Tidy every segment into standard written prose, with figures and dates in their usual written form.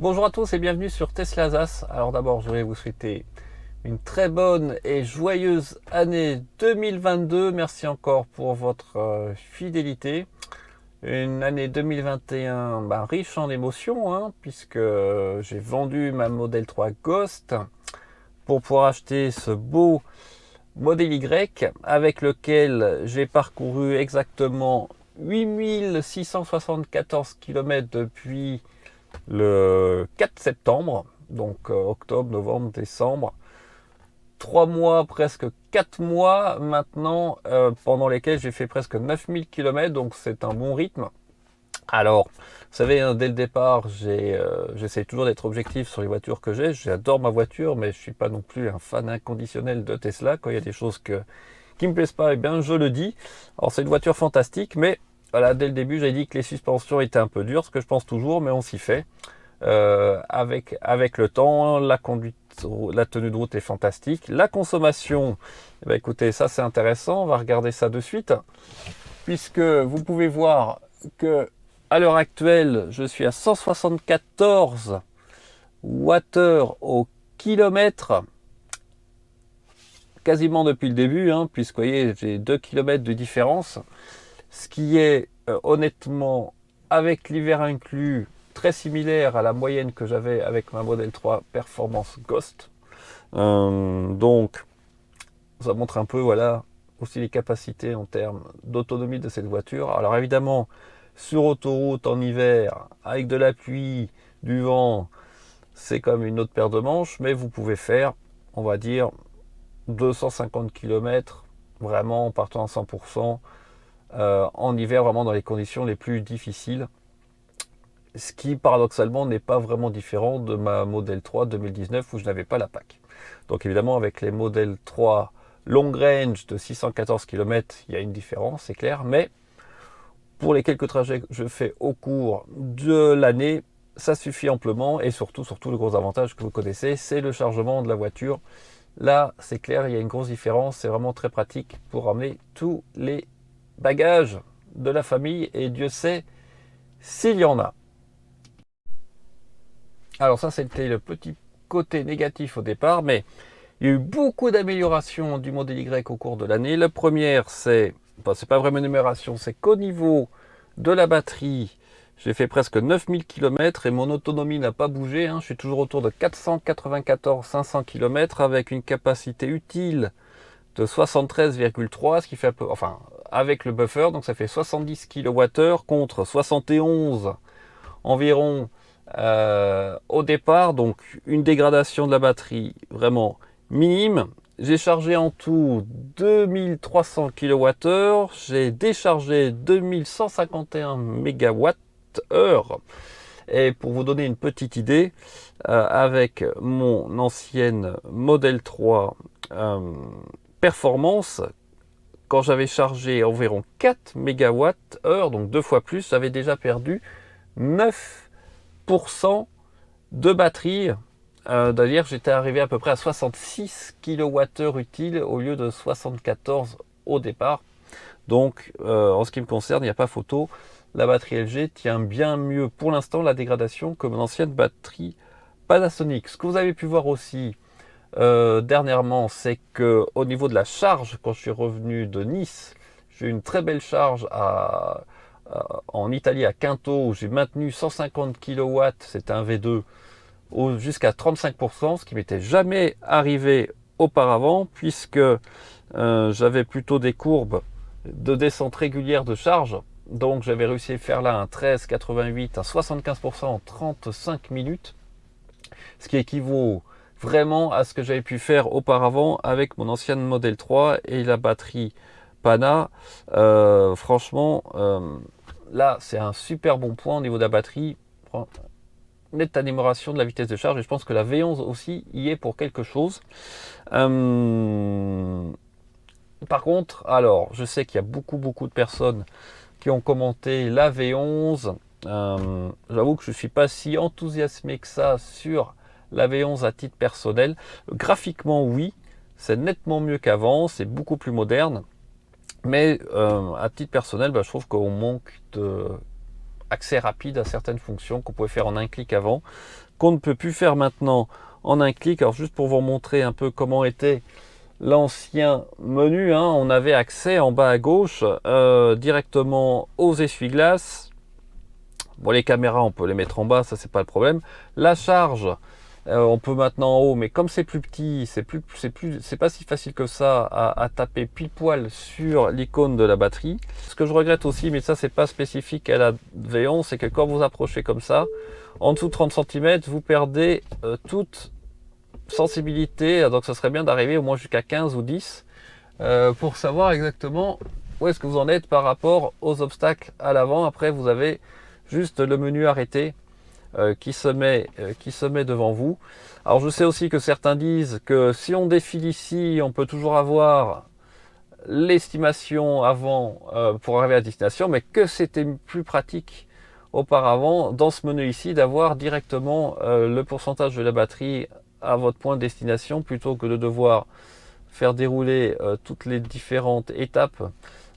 Bonjour à tous et bienvenue sur Tesla Alsace. Alors d'abord, je voulais vous souhaiter une très bonne et joyeuse année 2022. Merci encore pour votre fidélité. Une année 2021 riche en émotions, puisque j'ai vendu ma Model 3 Ghost pour pouvoir acheter ce beau Model Y avec lequel j'ai parcouru exactement 8674 km depuis le 4 septembre, donc octobre, novembre, décembre. 3 mois, presque 4 mois maintenant, pendant lesquels j'ai fait presque 9000 km, donc c'est un bon rythme. Alors, vous savez, dès le départ, j'essaie toujours d'être objectif sur les voitures que j'ai. J'adore ma voiture, mais je suis pas non plus un fan inconditionnel de Tesla. Quand il y a des choses qui me plaisent pas, eh bien, je le dis. Alors, c'est une voiture fantastique, mais voilà, dès le début, j'ai dit que les suspensions étaient un peu dures, ce que je pense toujours, mais on s'y fait. Avec le temps, la conduite, la tenue de route est fantastique. La consommation, écoutez, ça c'est intéressant, on va regarder ça de suite, puisque vous pouvez voir que à l'heure actuelle, je suis à 174 Wh au kilomètre, quasiment depuis le début, puisque vous voyez, j'ai 2 km de différence, ce qui est honnêtement, avec l'hiver inclus, très similaire à la moyenne que j'avais avec ma Model 3 Performance Ghost. Donc, ça montre un peu, voilà, aussi les capacités en termes d'autonomie de cette voiture. Alors évidemment, sur autoroute en hiver, avec de la pluie, du vent, c'est comme une autre paire de manches, mais vous pouvez faire, on va dire, 250 km vraiment en partant à 100%, en hiver, vraiment dans les conditions les plus difficiles. Ce qui paradoxalement n'est pas vraiment différent de ma Model 3 2019 où je n'avais pas la PAC. Donc évidemment avec les Model 3 long range de 614 km, il y a une différence, c'est clair, mais pour les quelques trajets que je fais au cours de l'année, ça suffit amplement, et surtout le gros avantage que vous connaissez, c'est le chargement de la voiture. Là, c'est clair, il y a une grosse différence, c'est vraiment très pratique pour ramener tous les bagages de la famille, et Dieu sait s'il y en a. Alors ça, c'était le petit côté négatif au départ, mais il y a eu beaucoup d'améliorations du Model Y au cours de l'année. La première, c'est pas vraiment une amélioration, c'est qu'au niveau de la batterie, j'ai fait presque 9000 km et mon autonomie n'a pas bougé. Je suis toujours autour de 494-500 km avec une capacité utile de 73,3, ce qui fait un peu, enfin, avec le buffer, donc ça fait 70 kWh contre 71 environ au départ, donc une dégradation de la batterie vraiment minime. J'ai chargé en tout 2300 kWh, j'ai déchargé 2151 MWh. Et pour vous donner une petite idée, avec mon ancienne Model 3 Performance, quand j'avais chargé environ 4 MWh, donc 2 fois plus, j'avais déjà perdu 9% de batterie. D'ailleurs, j'étais arrivé à peu près à 66 kWh utiles au lieu de 74 au départ. Donc, en ce qui me concerne, il n'y a pas photo. La batterie LG tient bien mieux pour l'instant la dégradation que mon ancienne batterie Panasonic. Ce que vous avez pu voir aussi dernièrement, c'est que au niveau de la charge, quand je suis revenu de Nice, j'ai eu une très belle charge en Italie à Quinto, où j'ai maintenu 150 kW, c'était un V2, jusqu'à 35%, ce qui m'était jamais arrivé auparavant, puisque j'avais plutôt des courbes de descente régulière de charge. Donc j'avais réussi à faire là un 13,88 à 75% en 35 minutes, ce qui équivaut vraiment à ce que j'avais pu faire auparavant avec mon ancienne Model 3 et la batterie Pana. Franchement, là c'est un super bon point au niveau de la batterie. Nette amélioration de la vitesse de charge, et je pense que la V11 aussi y est pour quelque chose. Par contre, alors je sais qu'il y a beaucoup de personnes qui ont commenté la V11. J'avoue que je ne suis pas si enthousiasmé que ça sur la V11 à titre personnel. Graphiquement, oui, c'est nettement mieux qu'avant, c'est beaucoup plus moderne. Mais à titre personnel, je trouve qu'on manque de accès rapide à certaines fonctions qu'on pouvait faire en un clic avant. qu'on ne peut plus faire maintenant en un clic. Alors juste pour vous montrer un peu comment était l'ancien menu, hein, on avait accès en bas à gauche directement aux essuie-glaces. Bon, les caméras, on peut les mettre en bas, ça c'est pas le problème. La charge, on peut maintenant en haut, mais comme c'est plus petit, c'est pas si facile que ça à taper pile poil sur l'icône de la batterie. Ce que je regrette aussi, mais ça c'est pas spécifique à la V11, c'est que quand vous approchez comme ça, en dessous de 30 cm, vous perdez toute sensibilité. Donc ça serait bien d'arriver au moins jusqu'à 15 ou 10 pour savoir exactement où est-ce que vous en êtes par rapport aux obstacles à l'avant. Après, vous avez juste le menu arrêté qui se met devant vous. Alors je sais aussi que certains disent que si on défile ici, on peut toujours avoir l'estimation avant pour arriver à destination, mais que c'était plus pratique auparavant dans ce menu ici d'avoir directement le pourcentage de la batterie à votre point de destination plutôt que de devoir faire dérouler toutes les différentes étapes.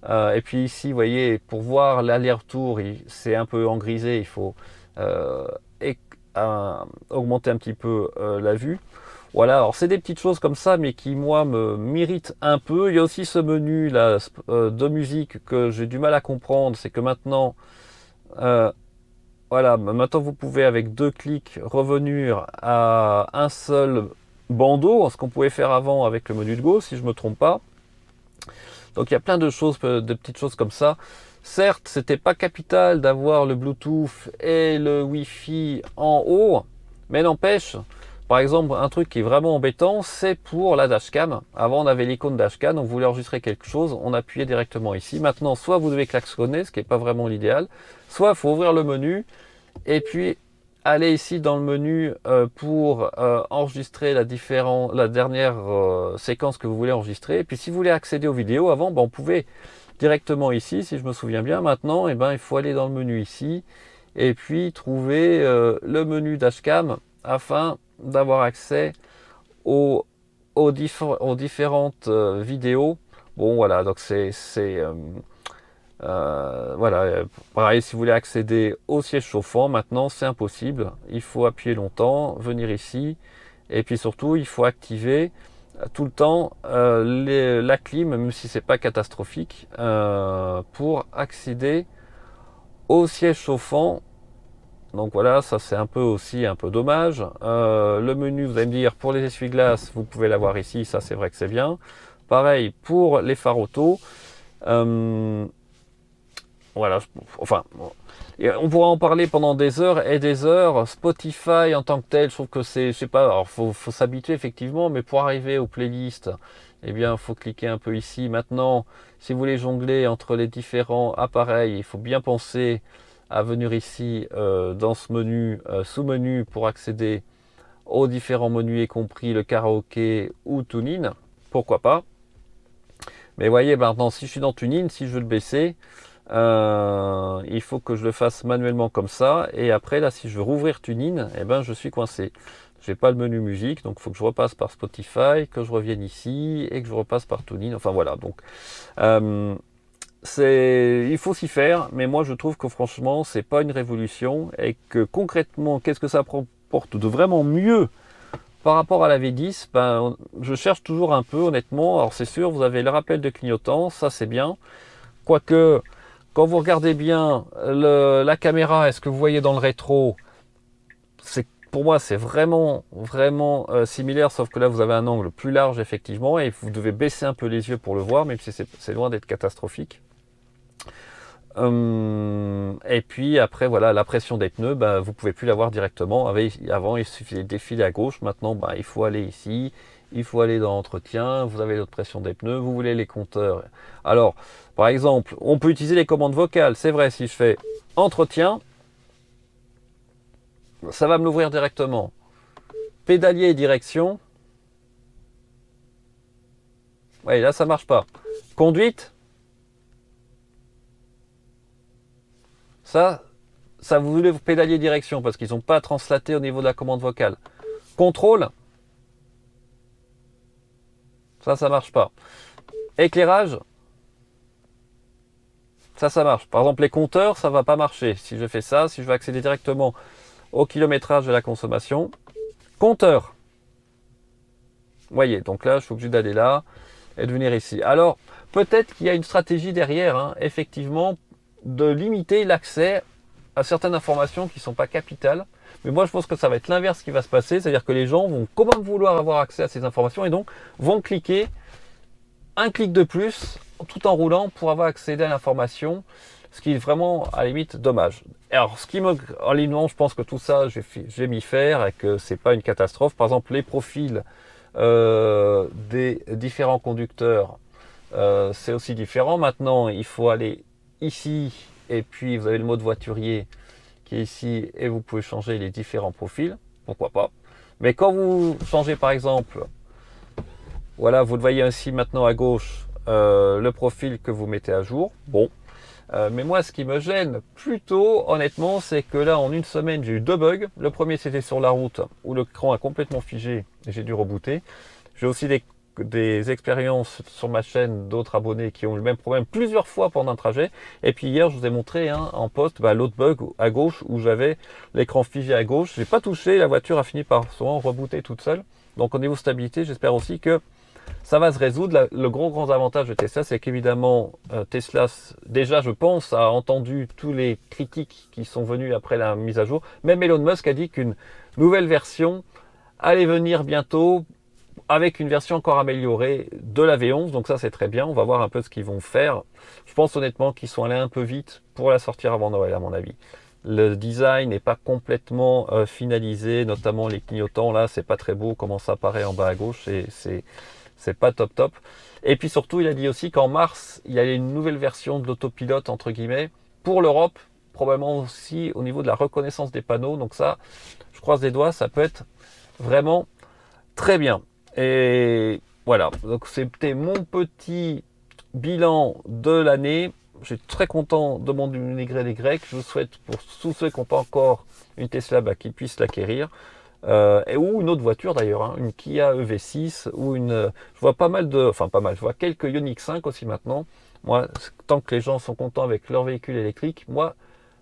Et puis ici, vous voyez, pour voir l'aller-retour, c'est un peu en grisé, il faut augmenter un petit peu la vue. Voilà, alors c'est des petites choses comme ça, mais qui moi m'irritent un peu. Il y a aussi ce menu là de musique que j'ai du mal à comprendre, c'est que maintenant, voilà, maintenant vous pouvez avec 2 clics revenir à un seul bandeau, ce qu'on pouvait faire avant avec le menu de Go, si je me trompe pas. Donc il y a plein de choses, de petites choses comme ça. Certes, c'était pas capital d'avoir le Bluetooth et le Wi-Fi en haut, mais n'empêche, par exemple, un truc qui est vraiment embêtant, c'est pour la dashcam. Avant, on avait l'icône dashcam, on voulait enregistrer quelque chose, on appuyait directement ici. Maintenant, soit vous devez klaxonner, ce qui n'est pas vraiment l'idéal, soit il faut ouvrir le menu et puis aller ici dans le menu pour enregistrer la dernière séquence que vous voulez enregistrer. Et puis si vous voulez accéder aux vidéos, avant, on pouvait directement ici, si je me souviens bien. Maintenant, il faut aller dans le menu ici et puis trouver le menu dashcam afin d'avoir accès aux différentes vidéos. Bon, voilà, donc voilà, pareil, si vous voulez accéder au siège chauffant, maintenant c'est impossible. Il faut appuyer longtemps, venir ici, et puis surtout il faut activer tout le temps la clim, même si c'est pas catastrophique, pour accéder au siège chauffant. Donc voilà, ça c'est un peu aussi un peu dommage. Le menu, vous allez me dire, pour les essuie-glaces, vous pouvez l'avoir ici, ça c'est vrai que c'est bien. Pareil pour les phares auto. Voilà, enfin, on pourra en parler pendant des heures et des heures. Spotify en tant que tel, je trouve que c'est, je sais pas, alors faut s'habituer effectivement, mais pour arriver aux playlists, eh bien, il faut cliquer un peu ici. Maintenant, si vous voulez jongler entre les différents appareils, il faut bien penser à venir ici dans ce menu, sous-menu pour accéder aux différents menus, y compris le karaoké ou TuneIn, pourquoi pas. Mais voyez, maintenant, si je suis dans TuneIn, si je veux le baisser, il faut que je le fasse manuellement comme ça. Et après, là, si je veux rouvrir TuneIn, eh ben, je suis coincé. J'ai pas le menu musique, donc il faut que je repasse par Spotify, que je revienne ici et que je repasse par TuneIn. Enfin voilà, donc il faut s'y faire, mais moi je trouve que franchement, c'est pas une révolution et que concrètement, qu'est-ce que ça apporte de vraiment mieux par rapport à la V10? Je cherche toujours un peu, honnêtement. Alors c'est sûr, vous avez le rappel de clignotant, ça c'est bien. Quoique, quand vous regardez bien la caméra, est-ce que vous voyez dans le rétro, pour moi c'est vraiment similaire, sauf que là vous avez un angle plus large effectivement et vous devez baisser un peu les yeux pour le voir, même si c'est loin d'être catastrophique. Et puis après voilà, la pression des pneus, vous pouvez plus l'avoir directement. Avant il suffisait de défiler à gauche, maintenant il faut aller ici, il faut aller dans entretien, vous avez votre pression des pneus, vous voulez les compteurs. Alors par exemple, on peut utiliser les commandes vocales, c'est vrai, si je fais entretien, ça va me l'ouvrir directement. Pédalier et direction, ouais, là ça marche pas. Conduite, ça vous voulez pédalier direction parce qu'ils n'ont pas translaté au niveau de la commande vocale. Contrôle, ça marche pas. Éclairage, ça marche. Par exemple, les compteurs, ça va pas marcher. Si je fais ça, si je veux accéder directement au kilométrage de la consommation. Compteur. Vous voyez, donc là, je suis obligé d'aller là et de venir ici. Alors, peut-être qu'il y a une stratégie derrière, hein, effectivement, de limiter l'accès à certaines informations qui ne sont pas capitales. Mais moi, je pense que ça va être l'inverse qui va se passer, c'est-à-dire que les gens vont quand même vouloir avoir accès à ces informations et donc vont cliquer un clic de plus tout en roulant pour avoir accès à l'information, ce qui est vraiment à la limite dommage. Alors, en ligne, je pense que tout ça, je vais m'y faire et que c'est pas une catastrophe. Par exemple, les profils des différents conducteurs, c'est aussi différent. Maintenant, il faut aller ici et puis vous avez le mode voiturier qui est ici et vous pouvez changer les différents profils, pourquoi pas. Mais quand vous changez par exemple, voilà, vous le voyez ainsi maintenant à gauche, le profil que vous mettez à jour, bon. Mais moi, ce qui me gêne plutôt, honnêtement, c'est que là, en une semaine, j'ai eu 2 bugs. Le premier, c'était sur la route, où l'écran a complètement figé et j'ai dû rebooter. J'ai aussi des expériences sur ma chaîne d'autres abonnés qui ont eu le même problème plusieurs fois pendant un trajet. Et puis hier, je vous ai montré en post l'autre bug à gauche où j'avais l'écran figé à gauche. Je n'ai pas touché, la voiture a fini par souvent rebooter toute seule. Donc au niveau stabilité, j'espère aussi que ça va se résoudre. Le gros avantage de Tesla, c'est qu'évidemment, Tesla, déjà, je pense, a entendu tous les critiques qui sont venues après la mise à jour. Même Elon Musk a dit qu'une nouvelle version allait venir bientôt avec une version encore améliorée de la V11. Donc ça, c'est très bien. On va voir un peu ce qu'ils vont faire. Je pense honnêtement qu'ils sont allés un peu vite pour la sortir avant Noël, à mon avis. Le design n'est pas complètement finalisé, notamment les clignotants. Là, c'est pas très beau comment ça apparaît en bas à gauche. C'est pas top. Et puis surtout, il a dit aussi qu'en mars, il y a une nouvelle version de l'autopilote, entre guillemets, pour l'Europe, probablement aussi au niveau de la reconnaissance des panneaux. Donc ça, je croise les doigts, ça peut être vraiment très bien. Et voilà, donc c'était mon petit bilan de l'année. Je suis très content de mon Y. Je vous souhaite pour tous ceux qui n'ont pas encore une Tesla, qu'ils puissent l'acquérir. Ou une autre voiture d'ailleurs, hein, une Kia EV6 ou une. Je vois je vois quelques Ioniq 5 aussi maintenant. Moi, tant que les gens sont contents avec leur véhicule électrique, moi,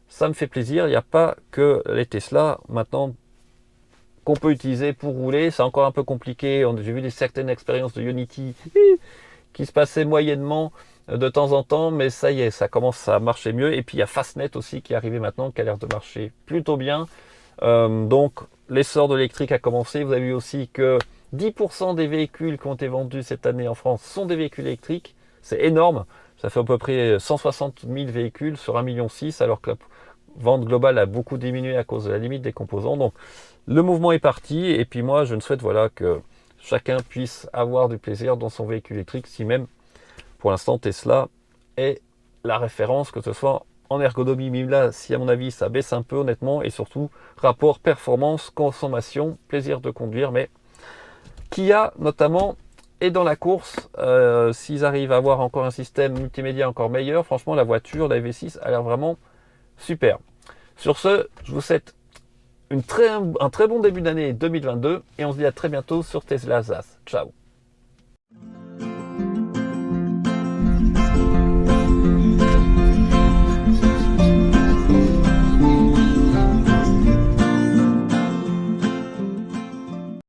ça me fait plaisir. Il n'y a pas que les Tesla maintenant qu'on peut utiliser pour rouler. C'est encore un peu compliqué. J'ai vu certaines expériences de Ionity qui se passaient moyennement de temps en temps, mais ça y est, ça commence à marcher mieux. Et puis il y a Fastnet aussi qui est arrivé maintenant, qui a l'air de marcher plutôt bien. Donc l'essor de l'électrique a commencé. Vous avez vu aussi que 10% des véhicules qui ont été vendus cette année en France sont des véhicules électriques. C'est énorme. Ça fait à peu près 160 000 véhicules sur 1,6 million, alors que la vente globale a beaucoup diminué à cause de la limite des composants. Donc le mouvement est parti. Et puis moi, je ne souhaite que chacun puisse avoir du plaisir dans son véhicule électrique, si même pour l'instant Tesla est la référence, que ce soit en ergonomie, mais là, si à mon avis ça baisse un peu honnêtement, et surtout rapport performance, consommation, plaisir de conduire, mais Kia notamment est dans la course. S'ils arrivent à avoir encore un système multimédia encore meilleur, franchement la voiture, la EV6 a l'air vraiment super. Sur ce, je vous souhaite un très bon début d'année 2022 et on se dit à très bientôt sur Tesla Zas. Ciao.